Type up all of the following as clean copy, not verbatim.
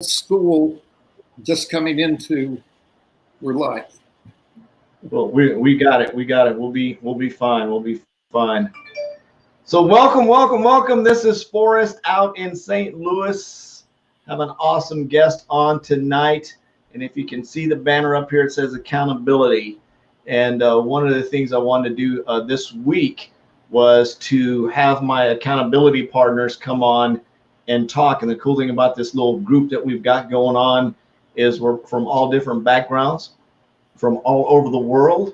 school just coming into your life? Well, we got it. We got it. We'll be fine. We'll be fine. So welcome. This is Forrest out in St. Louis. Have an awesome guest on tonight. And if you can see the banner up here, it says accountability. And one of the things I wanted to do this week was to have my accountability partners come on and talk. And the cool thing about this little group that we've got going on is we're from all different backgrounds, from all over the world.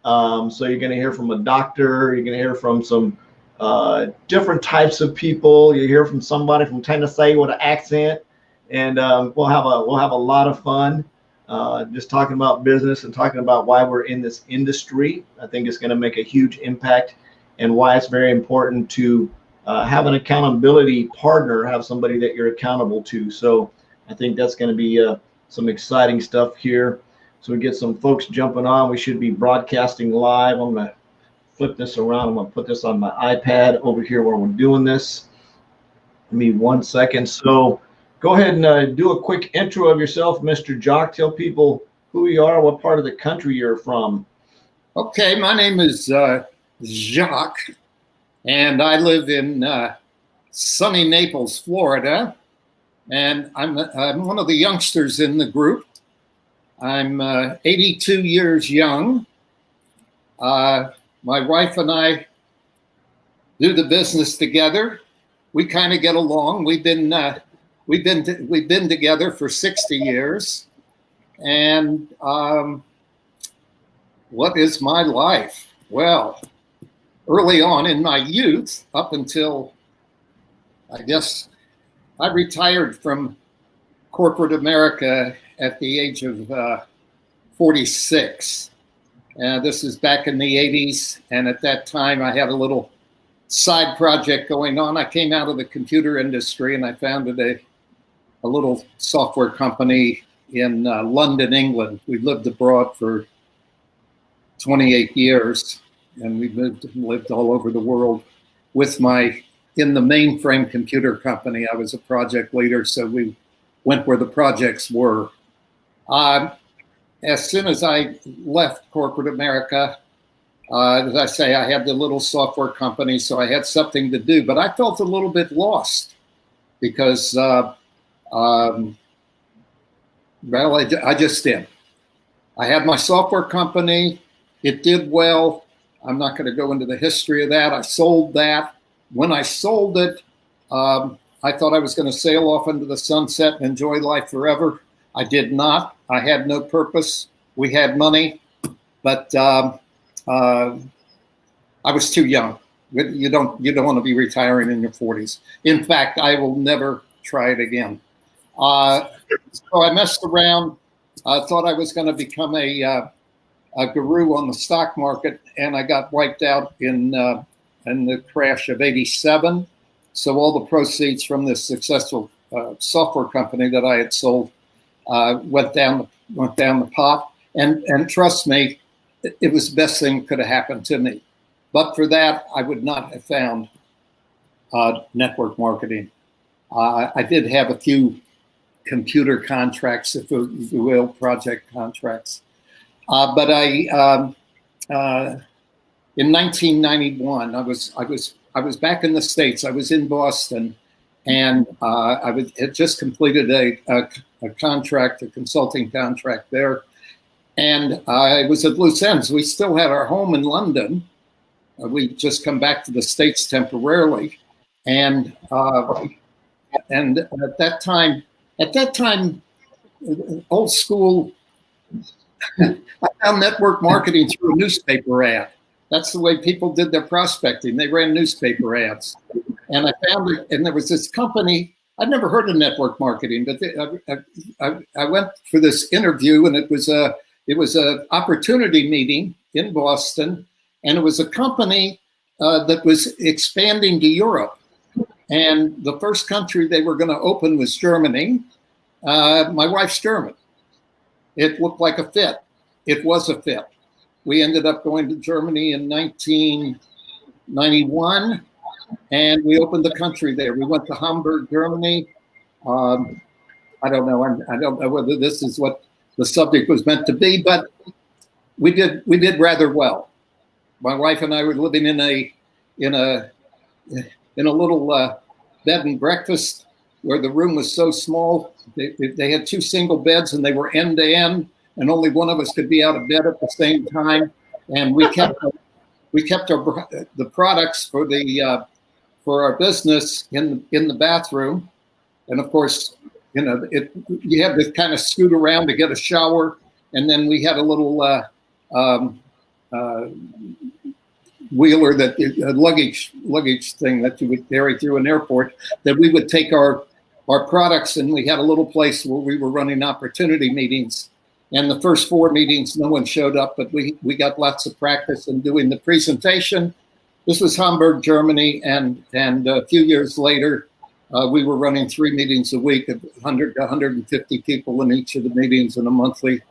So you're going to hear from a doctor, you're going to hear from some different types of people. You hear from somebody from Tennessee with an accent, and we'll have a lot of fun just talking about business and talking about why we're in this industry. I think it's going to make a huge impact, and why it's very important to have an accountability partner, have somebody that you're accountable to. So I think that's going to be some exciting stuff here. So we get some folks jumping on. We should be broadcasting live. I'm going to flip this around. I'm going to put this on my iPad over here where we're doing this. Give me 1 second. So go ahead and do a quick intro of yourself, Mr. Jacques. Tell people who you are, what part of the country you're from. Okay, my name is Jacques, and I live in sunny Naples, Florida. And I'm one of the youngsters in the group. I'm 82 years young. My wife and I do the business together. We kind of get along. We've been together for 60 years. And what is my life? Well, early on in my youth, up until I guess I retired from corporate America at the age of 46. This is back in the 80s, and at that time I had a little side project going on. I came out of the computer industry and I founded a little software company in London, England. We lived abroad for 28 years, and we lived all over the world in the mainframe computer company. I was a project leader, so we went where the projects were. As soon as I left corporate America, as I say, I had the little software company, so I had something to do, but I felt a little bit lost because, well, I just did. I had my software company. It did well. I'm not going to go into the history of that. I sold that. When I sold it, I thought I was going to sail off into the sunset and enjoy life forever. I did not. I had no purpose. We had money, but I was too young. You don't want to be retiring in your 40s. In fact, I will never try it again. So I messed around. I thought I was going to become a guru on the stock market, and I got wiped out in the crash of '87. So all the proceeds from this successful software company that I had sold went down the pot. And trust me, it was the best thing that could have happened to me. But for that, I would not have found network marketing. I did have a few computer contracts, if you will, project contracts. But in 1991, I was back in the States. I was in Boston, and had just completed a contract, a consulting contract there. And I was at loose ends. We still had our home in London. We'd just come back to the States temporarily. And at that time, old school, I found network marketing through a newspaper ad. That's the way people did their prospecting. They ran newspaper ads. And I found it, and there was this company. I'd never heard of network marketing, but I went for this interview, and it was a opportunity meeting in Boston, and it was a company that was expanding to Europe. And the first country they were going to open was Germany. My wife's German. It looked like a fit. It was a fit. We ended up going to Germany in 1991, and we opened the country there. We went to Hamburg, Germany. I don't know. I don't know whether this is what the subject was meant to be, but we did rather well. My wife and I were living in a little bed and breakfast where the room was so small. They had two single beds and they were end to end, and only one of us could be out of bed at the same time. And we kept the products for our business in the bathroom. And of course, you had to kind of scoot around to get a shower. And then we had a little wheeler, that luggage thing that you would carry through an airport, that we would take our products, and we had a little place where we were running opportunity meetings. And the first 4 meetings, no one showed up, but we got lots of practice in doing the presentation. This was Hamburg, Germany, and a few years later, we were running 3 meetings a week, 100 to 150 people in each of the meetings, and a monthly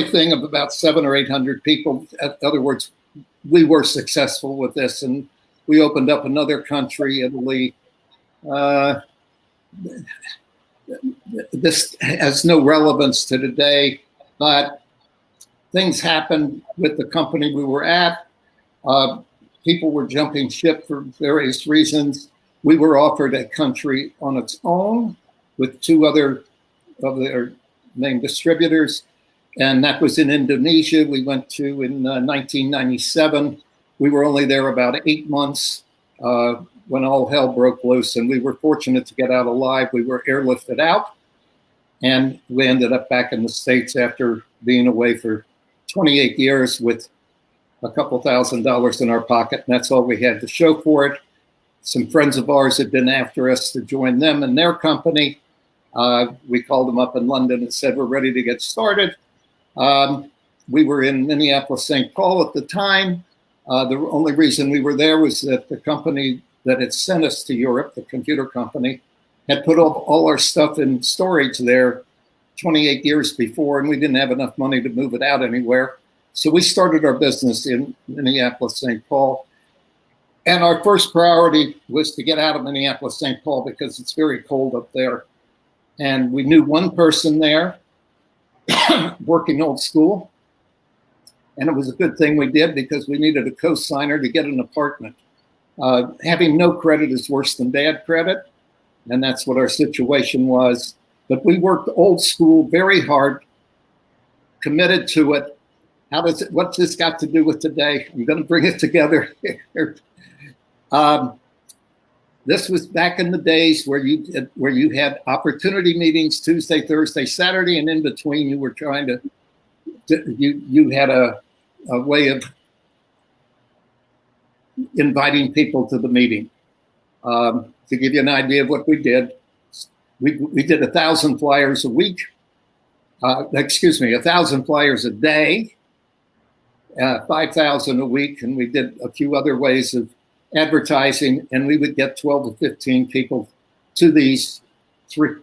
thing of about 700 or 800 people. In other words, we were successful with this, and we opened up another country, Italy. This has no relevance to today, but things happened with the company we were at. People were jumping ship for various reasons. We were offered a country on its own with 2 other of their main distributors, and that was in Indonesia. We went to in 1997. We were only there about 8 months when all hell broke loose, and we were fortunate to get out alive. We were airlifted out, and we ended up back in the States after being away for 28 years with a couple $1,000s in our pocket, and that's all we had to show for it. Some friends of ours had been after us to join them in their company. We called them up in London and said, we're ready to get started. We were in Minneapolis, St. Paul at the time. The only reason we were there was that the company that had sent us to Europe, the computer company, had put all our stuff in storage there 28 years before, and we didn't have enough money to move it out anywhere. So we started our business in Minneapolis, St. Paul. And our first priority was to get out of Minneapolis, St. Paul, because it's very cold up there. And we knew one person there working old school. And it was a good thing we did, because we needed a co-signer to get an apartment. Having no credit is worse than bad credit. And that's what our situation was. But we worked old school, very hard, committed to it. What's this got to do with today? I'm going to bring it together here. This was back in the days where you had opportunity meetings Tuesday, Thursday, Saturday, and in between you were trying to you had a way of inviting people to the meeting. To give you an idea of what we did, we did 1,000 flyers a week. 1,000 flyers a day, 5,000 a week, and we did a few other ways of advertising, and we would get 12 to 15 people to these three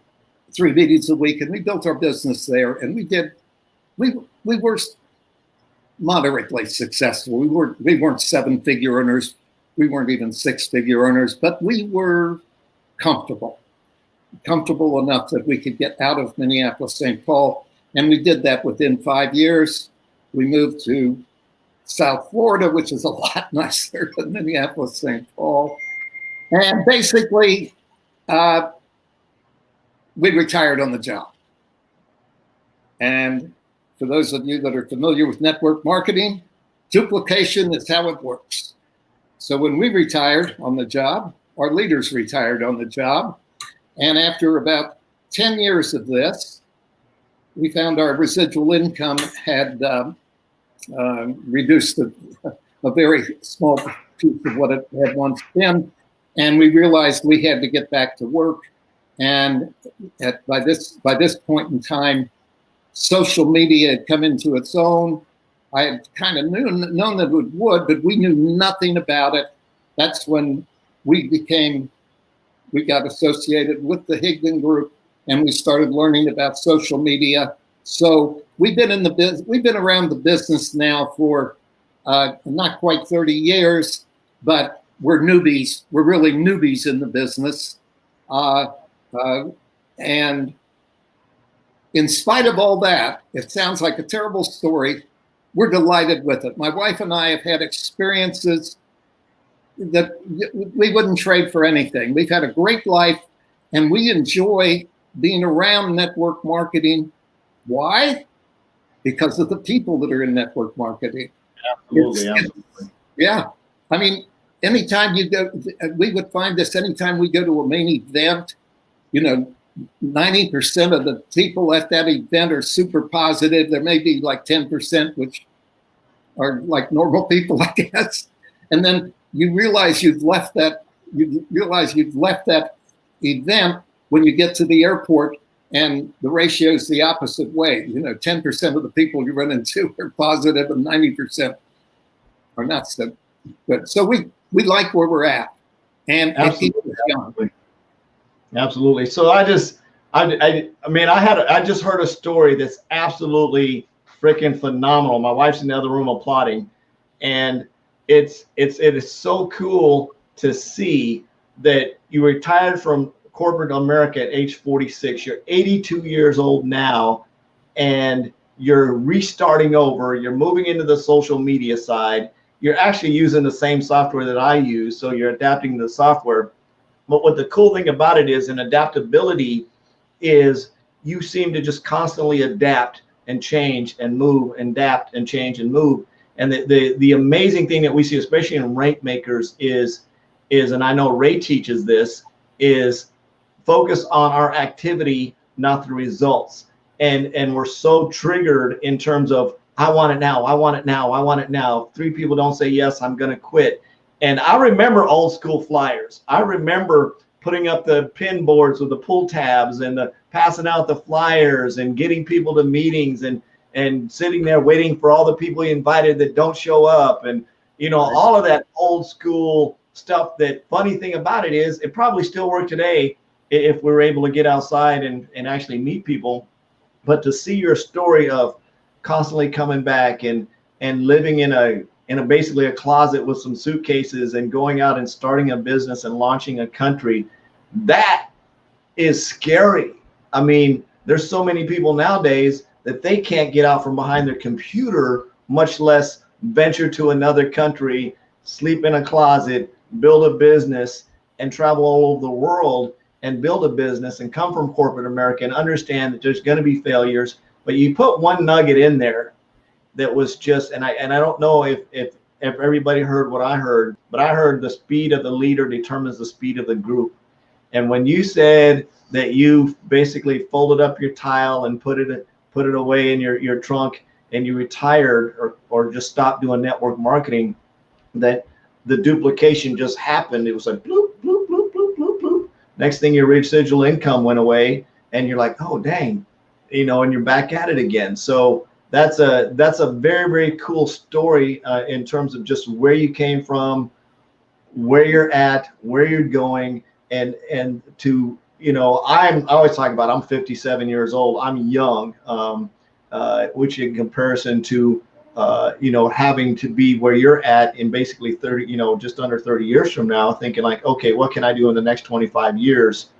meetings a week, and we built our business there, and we were moderately successful. We weren't 7-figure earners, we weren't even 6-figure earners, but we were comfortable enough that we could get out of Minneapolis, St. Paul, and we did that within 5 years. We moved to South Florida, which is a lot nicer than Minneapolis, St. Paul. And basically, we retired on the job. And for those of you that are familiar with network marketing, duplication is how it works. So when we retired on the job, our leaders retired on the job. And after about 10 years of this, we found our residual income had reduced a very small piece of what it had once been, and we realized we had to get back to work. And by this point in time, social media had come into its own. I had kind of known that it would, but we knew nothing about it. That's when we got associated with the Higdon Group, and we started learning about social media. So we've been around the business now for not quite 30 years, but we're newbies. We're really newbies in the business. And in spite of all that, it sounds like a terrible story. We're delighted with it. My wife and I have had experiences that we wouldn't trade for anything. We've had a great life, and we enjoy being around network marketing. Why? Because of the people that are in network marketing. Absolutely. Yeah. I mean, anytime you go, we would find this anytime we go to a main event, 90% of the people at that event are super positive. There may be like 10%, which are like normal people, I guess. And then you realize you've left that event when you get to the airport, and the ratio is the opposite way. 10% of the people you run into are positive and 90% are not so good. So we like where we're at, and it keeps us young. Absolutely. So I just heard a story that's absolutely freaking phenomenal. My wife's in the other room applauding, and it is so cool to see that you retired from corporate America at age 46. You're 82 years old now, and you're restarting over. You're moving into the social media side. You're actually using the same software that I use, so you're adapting the software. But what the cool thing about it is, in adaptability, is you seem to just constantly adapt and change and move and adapt and change and move. And the amazing thing that we see, especially in rank makers, is, and I know Ray teaches this, is focus on our activity, not the results. And we're so triggered in terms of, I want it now, I want it now, I want it now. If 3 people don't say yes, I'm going to quit. And I remember old school flyers. I remember putting up the pin boards with the pull tabs and passing out the flyers and getting people to meetings and sitting there waiting for all the people you invited that don't show up. And, all of that old school stuff. That funny thing about it is, it probably still works today if we're able to get outside and actually meet people. But to see your story of constantly coming back and living in a basically a closet with some suitcases and going out and starting a business and launching a country, that is scary. I mean, there's so many people nowadays that they can't get out from behind their computer, much less venture to another country, sleep in a closet, build a business, and travel all over the world and build a business and come from corporate America and understand that there's going to be failures. But you put one nugget in there that was just, and I don't know if everybody heard what I heard, but I heard the speed of the leader determines the speed of the group. And when you said that you basically folded up your tile and put it away in your trunk and you retired or just stopped doing network marketing, that the duplication just happened. It was like bloop, bloop, bloop, bloop, bloop, bloop. Next thing, your residual income went away and you're like, oh, dang, and you're back at it again. So that's a very, very cool story in terms of just where you came from, where you're at, where you're going, and to, I always talk about, I'm 57 years old. I'm young, which in comparison to, having to be where you're at in basically 30, just under 30 years from now, thinking like, okay, what can I do in the next 25 years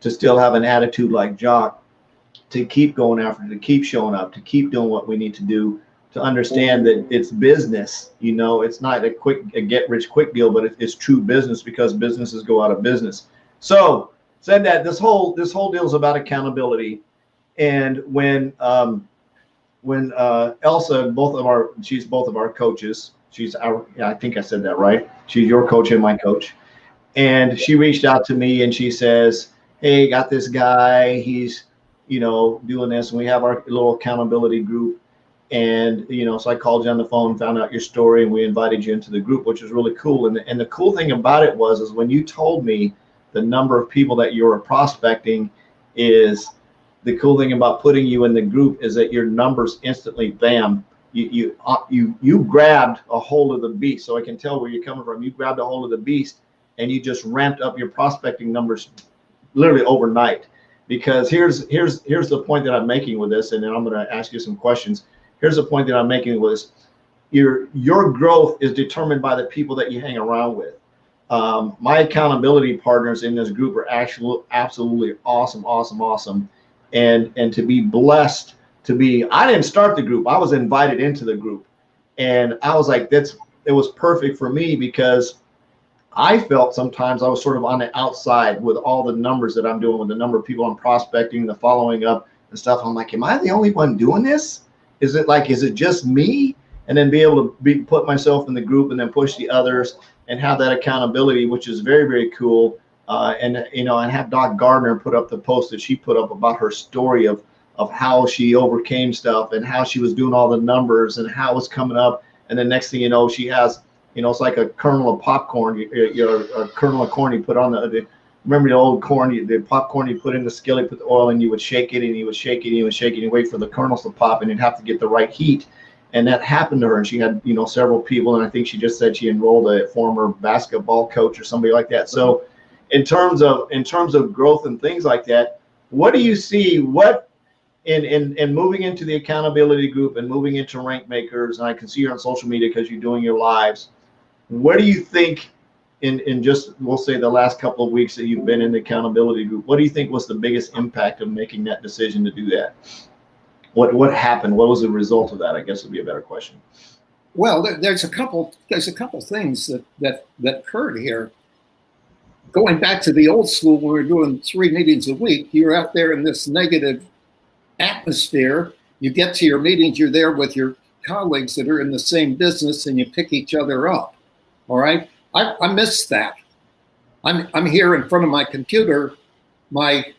to still have an attitude like Jacques, to keep going after, to keep showing up, to keep doing what we need to do, to understand that it's business. It's not a get rich quick deal, but it's true business, because businesses go out of business. So said that this whole deal is about accountability. And when Elsa, she's both of our coaches. I think I said that right. She's your coach and my coach. And she reached out to me and she says, hey, got this guy, he's doing this, and we have our little accountability group. And so I called you on the phone, found out your story, and we invited you into the group, which was really cool. And the cool thing about it is when you told me the number of people that you were prospecting, is the cool thing about putting you in the group is that your numbers instantly, bam, you grabbed a hold of the beast. So I can tell where you're coming from. You grabbed a hold of the beast and you just ramped up your prospecting numbers literally overnight. Because here's the point that I'm making with this, and then I'm going to ask you some questions. Here's the point that I'm making with this. Your growth is determined by the people that you hang around with. My accountability partners in this group are actually absolutely awesome. and to be blessed to be. I didn't start the group. I was invited into the group, and I was like, it was perfect for me because I felt sometimes I was sort of on the outside with all the numbers that I'm doing, with the number of people I'm prospecting, the following up and stuff. I'm like, am I the only one doing this? Is it just me? And then be able to put myself in the group and then push the others and have that accountability, which is very, very cool. And have Doc Gardner put up the post that she put up about her story of how she overcame stuff and how she was doing all the numbers and how it was coming up. And then next thing you know, she has, it's like a kernel of popcorn, a kernel of corn you put on remember the old corn, the popcorn you put in the skillet, put the oil, and you would shake it and you would shake it and you would shake it and you wait for the kernels to pop, and you'd have to get the right heat. And that happened to her, and she had, several people, and I think she just said she enrolled a former basketball coach or somebody like that. So in terms of growth and things like that, what do you see, in moving into the accountability group and moving into Rank Makers, and I can see you on social media because you're doing your lives, what do you think in just, we'll say, the last couple of weeks that you've been in the accountability group, what do you think was the biggest impact of making that decision to do that? What happened? What was the result of that? I guess would be a better question. Well, there's a couple things that occurred here. Going back to the old school, when we were doing 3 meetings a week, you're out there in this negative atmosphere. You get to your meetings, you're there with your colleagues that are in the same business, and you pick each other up. All right, I miss that. I'm here in front of my computer. My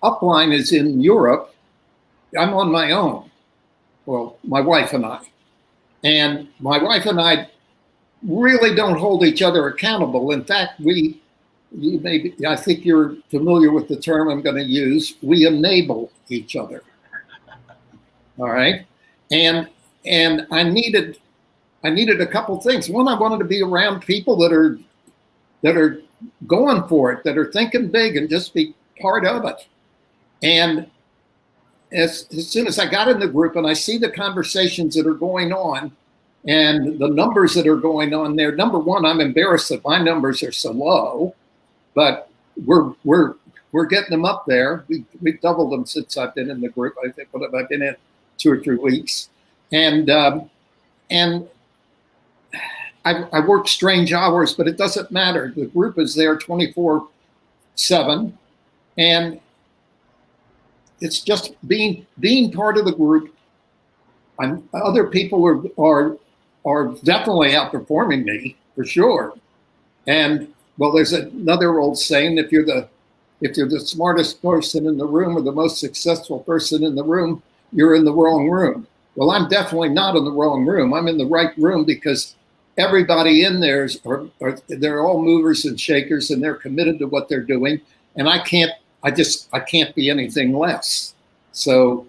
upline is in Europe. I'm on my own. Well, my wife and I. And my wife and I really don't hold each other accountable. In fact, I think you're familiar with the term I'm going to use. We enable each other. All right. And I needed a couple things. One, I wanted to be around people that are going for it, that are thinking big, and just be part of it. And as soon as I got in the group and I see the conversations that are going on and the numbers that are going on there, number one, I'm embarrassed that my numbers are so low, but we're getting them up there. We've doubled them since I've been in the group. I think I've been in 2 or 3 weeks, and I work strange hours, but it doesn't matter. The group is there 24/7, and it's just being part of the group. Other people are definitely outperforming me for sure. And well, there's another old saying: if you're the smartest person in the room or the most successful person in the room, you're in the wrong room. Well, I'm definitely not in the wrong room. I'm in the right room because everybody in there they're all movers and shakers, and they're committed to what they're doing. And I can't be anything less. So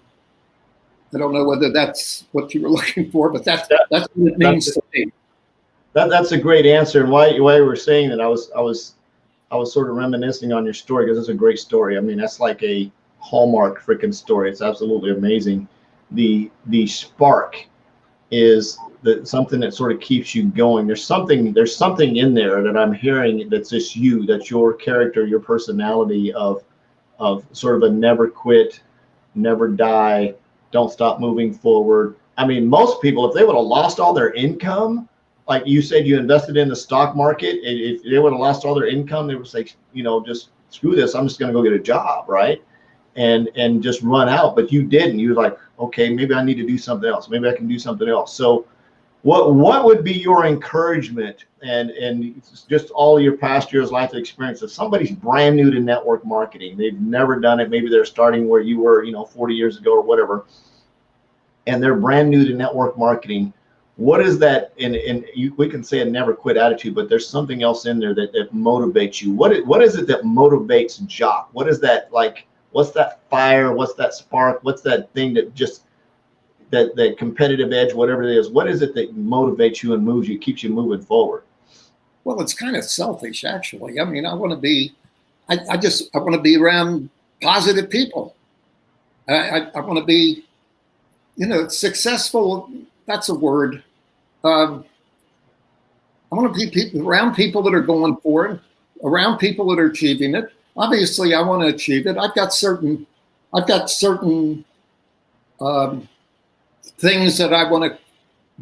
I don't know whether that's what you were looking for, but that's what it means to me. That's a great answer. And why you were saying that, I was sort of reminiscing on your story, because it's a great story. I mean, that's like a Hallmark freaking story. It's absolutely amazing. The spark is something that sort of keeps you going. There's something in there that I'm hearing that's just you, that's your character, your personality of sort of a never quit, never die, don't stop moving forward. I mean, most people, if they would have lost all their income, like you said, you invested in the stock market, if they would have lost all their income, they would say, just screw this, I'm just going to go get a job, right? And just run out. But you didn't. You were like, okay, maybe I need to do something else. Maybe I can do something else. So what would be your encouragement and just all your past years' life experience? If somebody's brand new to network marketing, they've never done it, maybe they're starting where you were, 40 years ago or whatever, and they're brand new to network marketing, what is that? We can say a never quit attitude, but there's something else in there that motivates you. What is it that motivates Jacques? What is that like? What's that fire? What's that spark? What's that thing that just that competitive edge, whatever it is? What is it that motivates you and moves you, keeps you moving forward? Well, it's kind of selfish, actually. I mean, I want to be around positive people. I want to be, successful. That's a word. I want to be around people that are going for it, around people that are achieving it, obviously I want to achieve it. I've got certain things that I want to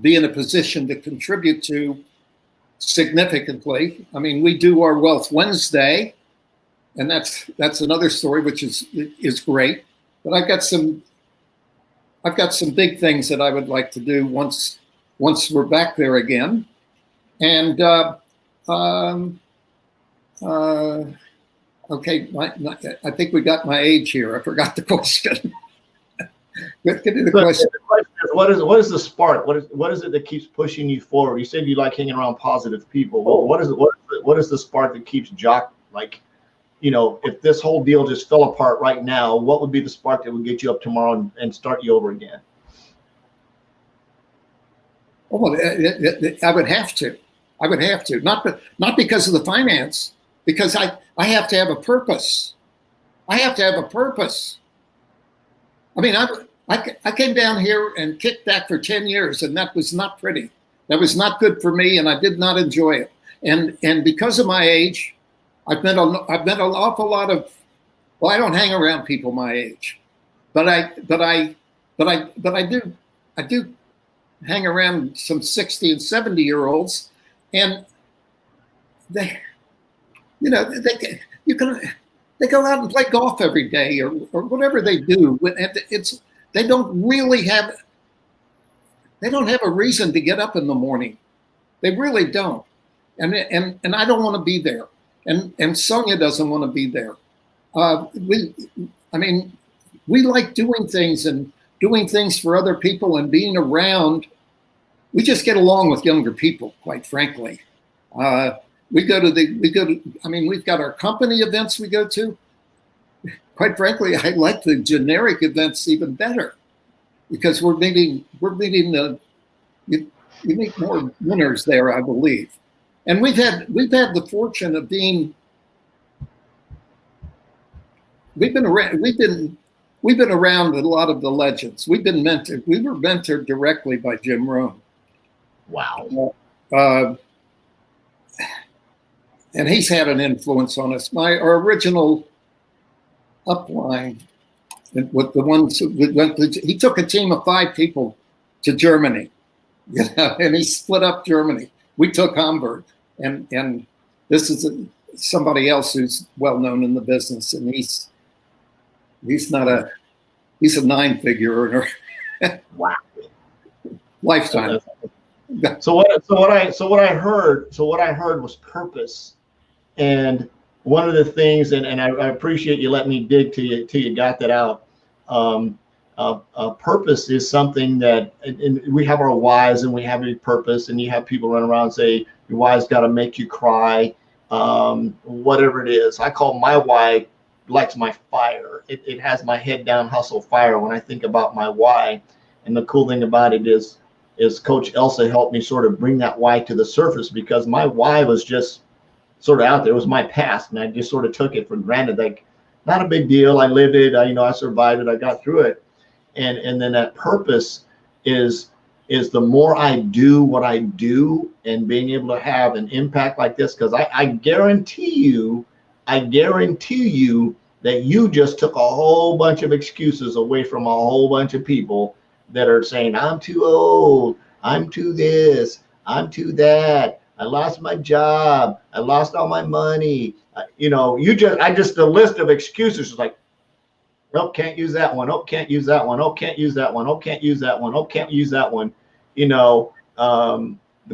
be in a position to contribute to significantly. I mean, we do our Wealth Wednesday, and that's another story, which is great. But I've got some big things that I would like to do once we're back there again. And okay, I think we got my age here. I forgot the question. Get into the question. The question is, what is the spark? What is it that keeps pushing you forward? You said you like hanging around positive people. Well, what is the spark that keeps Jacques, like, you know, if this whole deal just fell apart right now, what would be the spark that would get you up tomorrow and start you over again? Oh, I would have to. I would have to. Not because of the finance, because I have to have a purpose. I have to have a purpose. I mean, I came down here and kicked back for 10 years, and that was not pretty. That was not good for me, and I did not enjoy it. And because of my age, I've met an awful lot of. Well, I don't hang around people my age, but I do hang around some 60 and 70-year-olds, and they go out and play golf every day or whatever they do. They don't have a reason to get up in the morning. They really don't. And I don't want to be there. And Sonia doesn't want to be there. We like doing things for other people and being around. We just get along with younger people, quite frankly. We've got our company events we go to. Quite frankly, I like the generic events even better because we're meeting you meet more winners there, I believe. And we've had the fortune of being we've been around a lot of the legends. We were mentored directly by Jim Rohn. Wow. And he's had an influence on us. Our original upline, with the ones who went to, he took a team of 5 people to Germany, and he split up Germany. We took Hamburg, and this is somebody else who's well known in the business, and he's a 9-figure earner. Wow. Lifetime. So what I heard was purpose. And one of the things, and I appreciate you letting me dig till you got that out. Purpose is something that, and we have our whys and we have a purpose, and you have people run around and say your why's got to make you cry, whatever it is. I call my why lights my fire. It has my head down, hustle, fire when I think about my why. And the cool thing about it is Coach Elsa helped me sort of bring that why to the surface, because my why was just sort of out there. It was my past, and I just sort of took it for granted, like not a big deal. I lived it. I survived it. I got through it. And then that purpose is the more I do what I do and being able to have an impact like this, because I guarantee you that you just took a whole bunch of excuses away from a whole bunch of people that are saying, I'm too old, I'm too this, I'm too that, I lost my job, I lost all my money. I just a list of excuses is like, nope, can't use that one. Oh, can't use that one. Oh, can't use that one. Oh, can't use that one. Oh, can't use that one.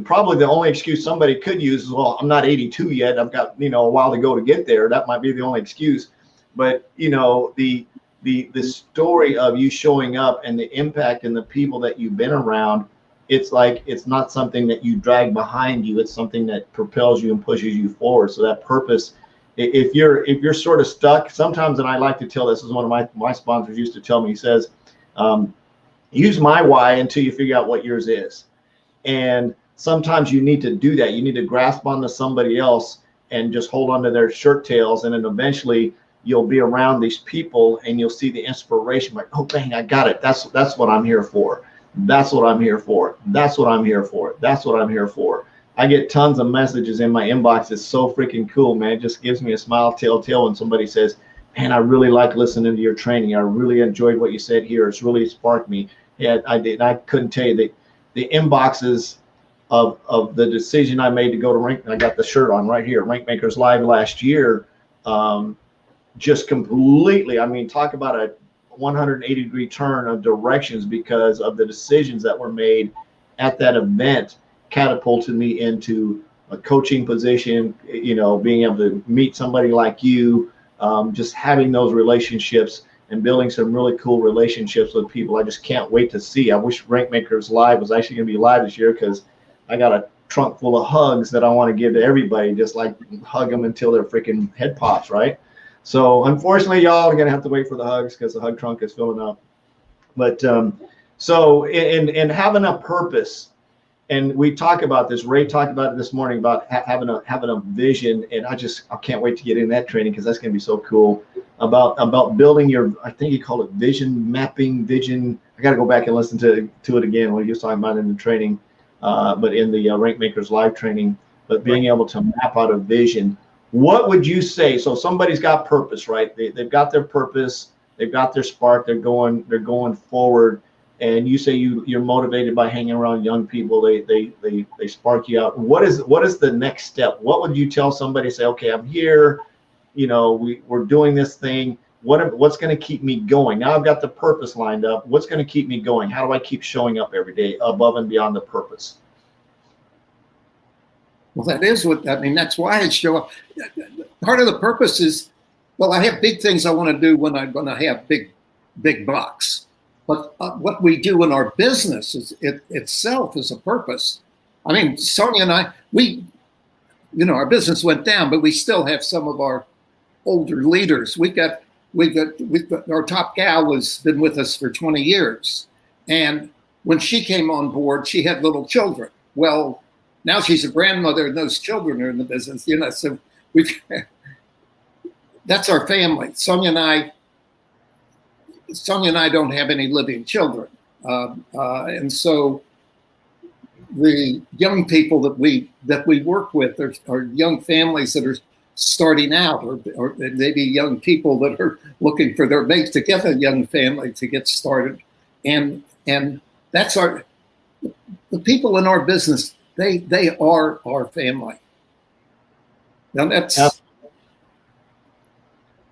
Probably the only excuse somebody could use is, well, I'm not 82 yet. I've got, a while to go to get there. That might be the only excuse. But, the story of you showing up and the impact and the people that you've been around, it's like, it's not something that you drag behind you. It's something that propels you and pushes you forward. So that purpose, if you're sort of stuck sometimes, and I like to tell, this is one of my sponsors used to tell me, he says, use my why until you figure out what yours is. And sometimes you need to do that. You need to grasp onto somebody else and just hold onto their shirt tails. And then eventually you'll be around these people and you'll see the inspiration, like, oh, dang, I got it. That's what I'm here for. That's what I'm here for. That's what I'm here for. That's what I'm here for. I get tons of messages in my inbox. It's so freaking cool, man. It just gives me a smile telltale when somebody says, man, I really like listening to your training. I really enjoyed what you said here. It's really sparked me. Yeah, I did. I couldn't tell you the inboxes of the decision I made to go to Rank. I got the shirt on right here, Rank Makers Live last year. Just completely, I mean, talk about a 180-degree turn of directions because of the decisions that were made at that event catapulted me into a coaching position, you know, being able to meet somebody like you, just having those relationships and building some really cool relationships with people. I just can't wait to see. I wish Rank Makers Live was actually going to be live this year because I got a trunk full of hugs that I want to give to everybody, just like hug them until their freaking head pops, right? So unfortunately, y'all are going to have to wait for the hugs because the hug trunk is filling up. But so in having a purpose, and we talk about this, Ray talked about it this morning about having a vision, and I can't wait to get in that training because that's going to be so cool about building your, I think he called it vision mapping, vision. I got to go back and listen to it again when he was talking about it in the training, but in the Rank Makers Live training, but being able to map out a vision. What would you say? So somebody's got purpose, right? They've got their purpose, they've got their spark, they're going forward. And you say you're motivated by hanging around young people. They spark you out. What is the next step? What would you tell somebody? Say, okay, I'm here. You know, we're doing this thing. What's going to keep me going? Now I've got the purpose lined up. What's going to keep me going? How do I keep showing up every day above and beyond the purpose? Well, that is what I mean. That's why I show up. Part of the purpose is, well, I have big things I want to do when I have big bucks. But what we do in our business itself is a purpose. I mean, Sonia and I, our business went down, but we still have some of our older leaders. We've got our top gal has been with us for 20 years. And when she came on board, she had little children. Well, now she's a grandmother and those children are in the business, so that's our family. Sonia and I don't have any living children. And so the young people that we work with are young families that are starting out, or maybe young people that are looking for their mates to get a young family to get started. And that's the people in our business, they are our family. Now that's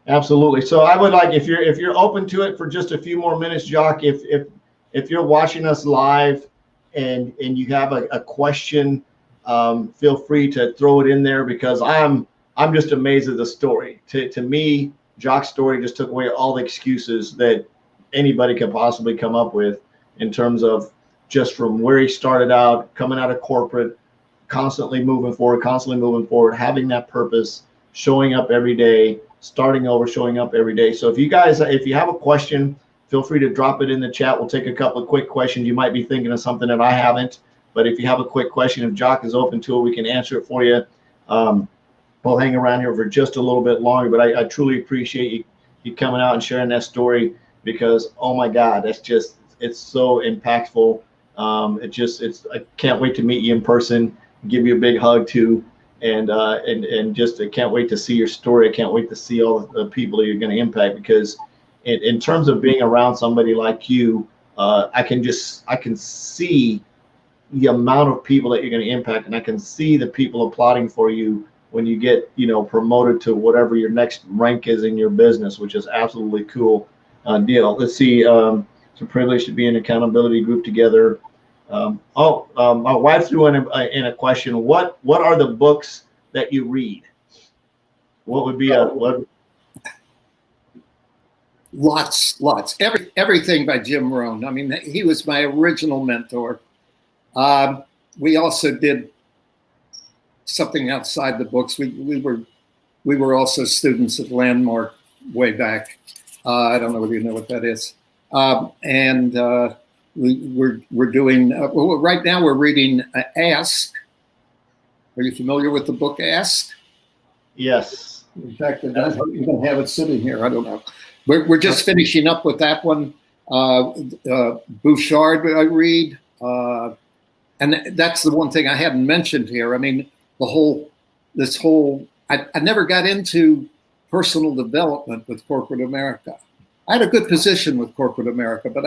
absolutely. So I would like, if you're open to it for just a few more minutes, Jacques, if you're watching us live and you have a question, feel free to throw it in there because I'm just amazed at the story. To me, Jacques' story just took away all the excuses that anybody could possibly come up with in terms of just from where he started out, coming out of corporate, constantly moving forward, having that purpose, showing up every day, starting over, showing up every day. So if you have a question, feel free to drop it in the chat. We'll take a couple of quick questions. You might be thinking of something that I haven't, but if you have a quick question, if Jacques is open to it, we can answer it for you. We'll hang around here for just a little bit longer, but I truly appreciate you coming out and sharing that story because, oh my God, it's so impactful. I can't wait to meet you in person, give you a big hug too. And just I can't wait to see your story. I can't wait to see all the people that you're going to impact because in terms of being around somebody like you, I can see the amount of people that you're going to impact, and I can see the people applauding for you when you get promoted to whatever your next rank is in your business, which is absolutely cool deal. Let's see. It's a privilege to be in an accountability group together. My wife threw in a question. What are the books that you read? What would be what? Lots. Everything by Jim Rohn. I mean, he was my original mentor. We also did something outside the books. We were also students at Landmark way back. I don't know whether you know what that is. We're doing right now. We're reading Ask. Are you familiar with the book Ask? Yes. In fact, I don't even have it sitting here. I don't know. We're just finishing up with that one. Bouchard, I read. and that's the one thing I hadn't mentioned here. I mean, I never got into personal development with corporate America. I had a good position with corporate America, but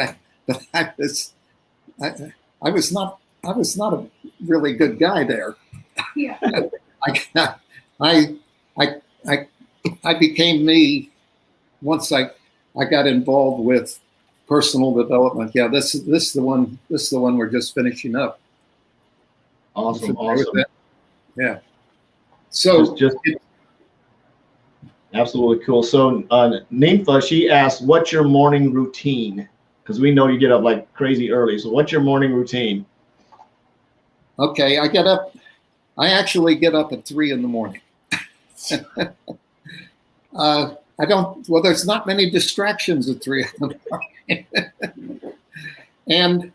I was not a really good guy there. Yeah. I became me once I got involved with personal development. Yeah, this is the one we're just finishing up. Awesome. Yeah. So just absolutely cool. So Nympha, she asked, what's your morning routine? Because we know you get up like crazy early. So what's your morning routine? Okay, I actually get up at 3 a.m. There's not many distractions at 3 a.m. And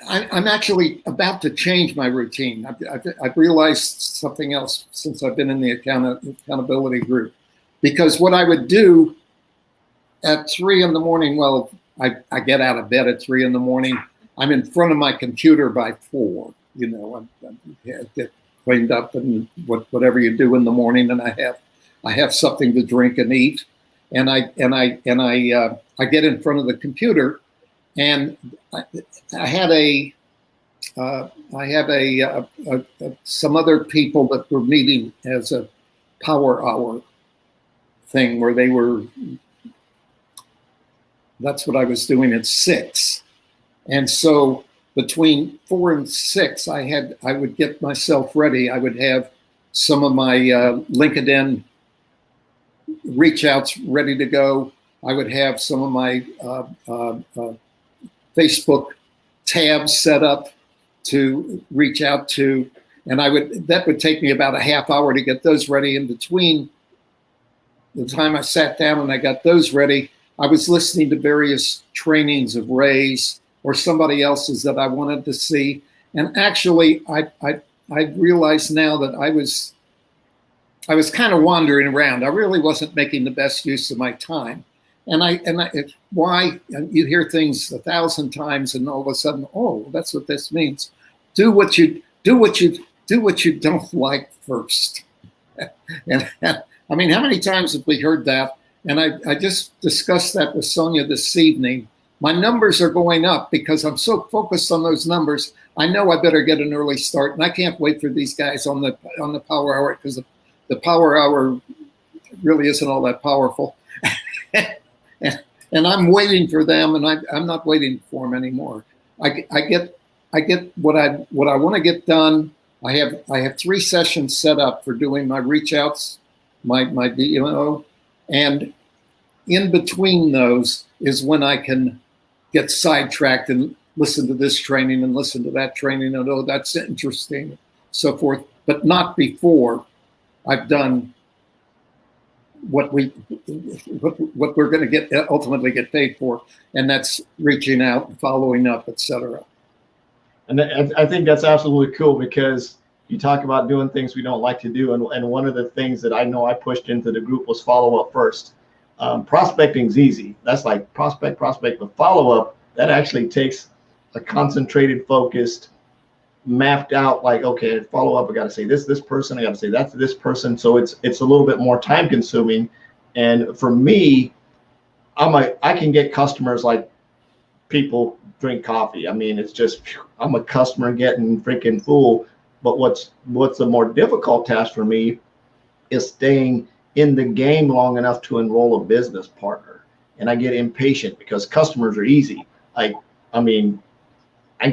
I'm actually about to change my routine. I've realized something else since I've been in the accountability group, because what I would do at 3 a.m, well, I get out of bed at 3 a.m. I'm in front of my computer by 4. I get cleaned up and whatever you do in the morning, and I have something to drink and eat, and I get in front of the computer, and I have some other people that were meeting as a power hour thing where that's what I was doing at 6. And so between 4 and 6, I would get myself ready. I would have some of my LinkedIn reach outs ready to go. I would have some of my Facebook tabs set up to reach out to, and that would take me about a half hour to get those ready. In between the time I sat down and I got those ready, I was listening to various trainings of Ray's or somebody else's that I wanted to see. And actually, I realize now that I was kind of wandering around. I really wasn't making the best use of my time. Why? You hear things 1,000 times, and all of a sudden, oh, that's what this means. Do what you don't like first. And I mean, how many times have we heard that? And I just discussed that with Sonia this evening. My numbers are going up because I'm so focused on those numbers. I know I better get an early start, and I can't wait for these guys on the power hour, because the power hour really isn't all that powerful. And I'm waiting for them, and I'm not waiting for them anymore. I get what I want to get done. I have 3 sessions set up for doing my reach outs, my DMO, and in between those is when I can get sidetracked and listen to this training and listen to that training, and oh, that's interesting, so forth, but not before I've done what we're going to ultimately get paid for, and that's reaching out, following up, etc. And I think that's absolutely cool, because you talk about doing things we don't like to do, and one of the things that I know I pushed into the group was follow up first. Prospecting's easy. That's like prospect, but follow up, that actually takes a concentrated, focused, mapped out, like, okay, follow up, I got to say this person, I got to say that's this person. So it's a little bit more time consuming. And for me, I can get customers like people drink coffee. I mean, it's just, I'm a customer getting freaking full. But what's the more difficult task for me is staying in the game long enough to enroll a business partner. And I get impatient because customers are easy. I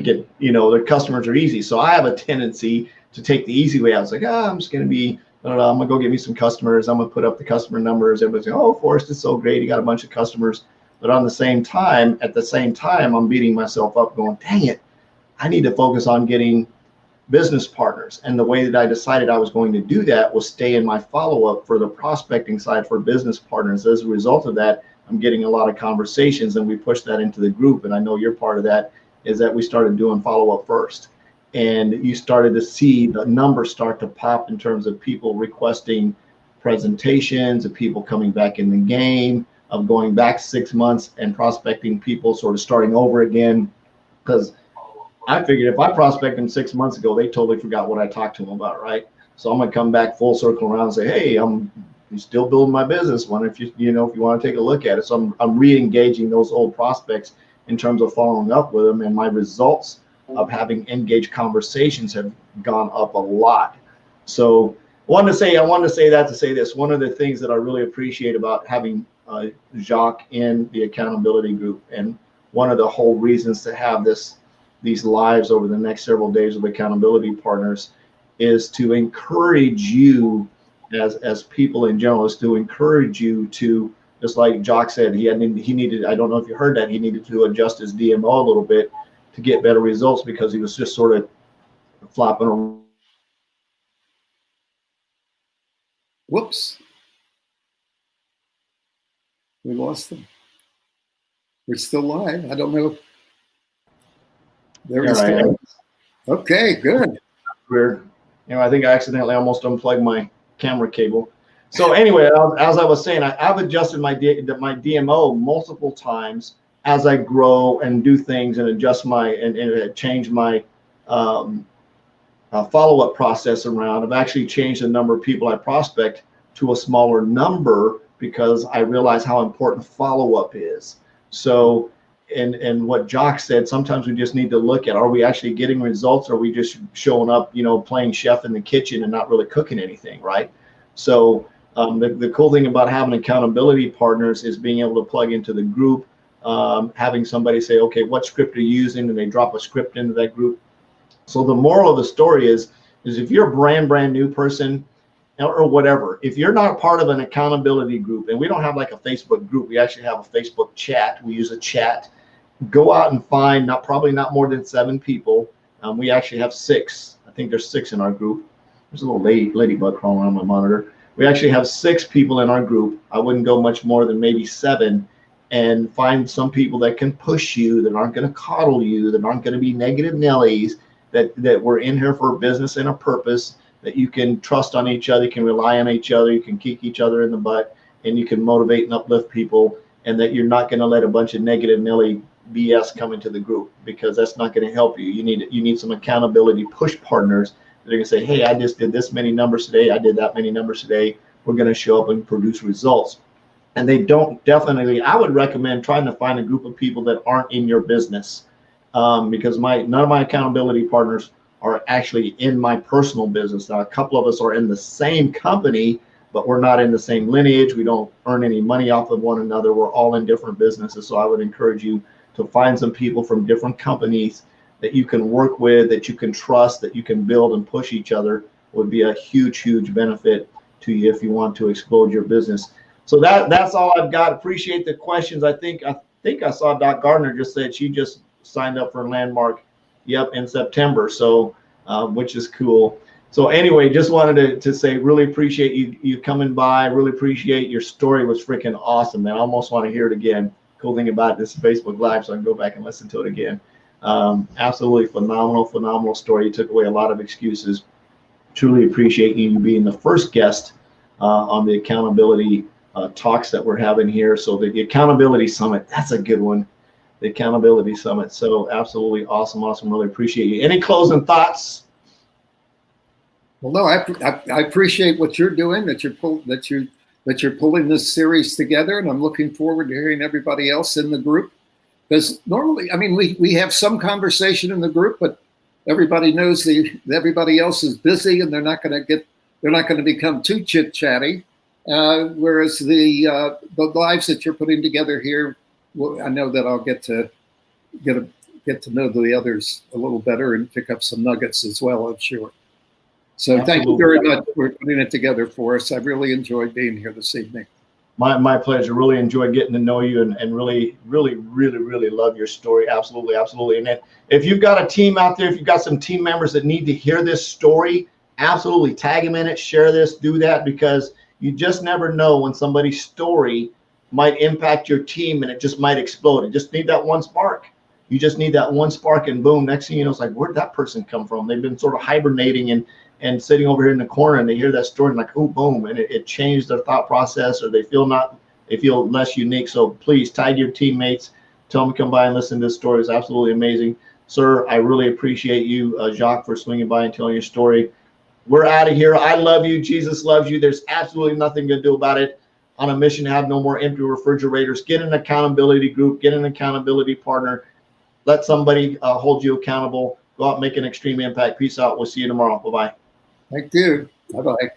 get, the customers are easy. So I have a tendency to take the easy way out. It's like, I'm just going to be, I'm going to go get me some customers. I'm going to put up the customer numbers. Everybody's like, oh, Forrest is so great. He got a bunch of customers. But at the same time, I'm beating myself up going, dang it, I need to focus on getting business partners. And the way that I decided I was going to do that was stay in my follow-up for the prospecting side for business partners. As a result of that, I'm getting a lot of conversations, and we pushed that into the group. And I know you're part of that, is that we started doing follow-up first. And you started to see the numbers start to pop in terms of people requesting presentations, of people coming back in the game, of going back 6 months and prospecting people, sort of starting over again. Because I figured if I prospect them 6 months ago, they totally forgot what I talked to them about, right? So I'm gonna come back full circle around and say, hey, I'm still building my business. Wonder if you know if you want to take a look at it. So I'm re-engaging those old prospects in terms of following up with them, and my results of having engaged conversations have gone up a lot. So I wanted to say that to say this. One of the things that I really appreciate about having Jacques in the accountability group, and one of the whole reasons to have these lives over the next several days with accountability partners, is to encourage you as people in general, is to encourage you to, just like Jacques said, he needed, I don't know if you heard that, he needed to adjust his DMO a little bit to get better results, because he was just sort of flopping around. Whoops. We lost them. We're still live. I don't know. There we go. Okay, good. Weird. I think I accidentally almost unplugged my camera cable. So anyway, as I was saying, I've adjusted my DMO multiple times as I grow and do things and adjust and change my follow-up process around. I've actually changed the number of people I prospect to a smaller number, because I realize how important follow-up is. So, and what Jacques said, sometimes we just need to look at, are we actually getting results? Or are we just showing up, playing chef in the kitchen and not really cooking anything, right? So the cool thing about having accountability partners is being able to plug into the group, having somebody say, okay, what script are you using? And they drop a script into that group. So the moral of the story is if you're a brand new person, or whatever, if you're not part of an accountability group, and we don't have like a Facebook group, we actually have a Facebook chat. We use a chat. Go out and find probably not more than 7 people. We actually have 6. I think there's 6 in our group. There's a little ladybug crawling around my monitor. We actually have 6 people in our group. I wouldn't go much more than maybe 7, and find some people that can push you, that aren't going to coddle you, that aren't going to be negative Nellies, that we're in here for a business and a purpose, that you can trust on each other, you can rely on each other, you can kick each other in the butt, and you can motivate and uplift people, and that you're not going to let a bunch of negative Nelly BS come into the group, because that's not going to help you. You need some accountability push partners that are going to say, hey, I just did this many numbers today, I did that many numbers today, we're going to show up and produce results. And they don't definitely, I would recommend trying to find a group of people that aren't in your business, because none of my accountability partners are actually in my personal business. Now, a couple of us are in the same company, but we're not in the same lineage. We don't earn any money off of one another. We're all in different businesses. So I would encourage you to find some people from different companies that you can work with, that you can trust, that you can build and push each other. Would be a huge, huge benefit to you if you want to explode your business. So that's all I've got. Appreciate the questions. I think I saw Doc Gardner just said she just signed up for Landmark. Yep, in September, so which is cool. So anyway, just wanted to say, really appreciate you coming by. Really appreciate your story. Was freaking awesome, man. I almost want to hear it again. Cool thing about this Facebook Live, so I can go back and listen to it again. Absolutely phenomenal story. You took away a lot of excuses. Truly appreciate you being the first guest on the accountability talks that we're having here. So the accountability summit, that's a good one. The accountability summit. So absolutely awesome. Really appreciate you. Any closing thoughts? Well, no, I appreciate what you're doing, that you're pulling this series together, and I'm looking forward to hearing everybody else in the group. Because normally, I mean, we have some conversation in the group, but everybody knows everybody else is busy, and they're not going to become too chit chatty. Whereas the lives that you're putting together here, well, I know that I'll get to know the others a little better and pick up some nuggets as well, I'm sure. So Absolutely. Thank you very much for putting it together for us. I really enjoyed being here this evening. My pleasure. Really enjoyed getting to know you, and really love your story. Absolutely. And then if you've got a team out there, if you've got some team members that need to hear this story, absolutely tag them in it, share this, do that, because you just never know when somebody's story might impact your team and it just might explode. You just need that one spark. You just need that one spark, and boom, next thing you know, it's like, where'd that person come from? They've been sort of hibernating and sitting over here in the corner, and they hear that story and like, oh, boom, and it changed their thought process, or they feel less unique. So please tag your teammates, tell them to come by and listen to this story. It's absolutely amazing. Sir, I really appreciate you, Jacques, for swinging by and telling your story. We're out of here. I love you. Jesus loves you. There's absolutely nothing to do about it. On a mission to have no more empty refrigerators. Get an accountability group. Get an accountability partner. Let somebody hold you accountable. Go out and make an extreme impact. Peace out. We'll see you tomorrow. Bye-bye. Thank you. Bye-bye.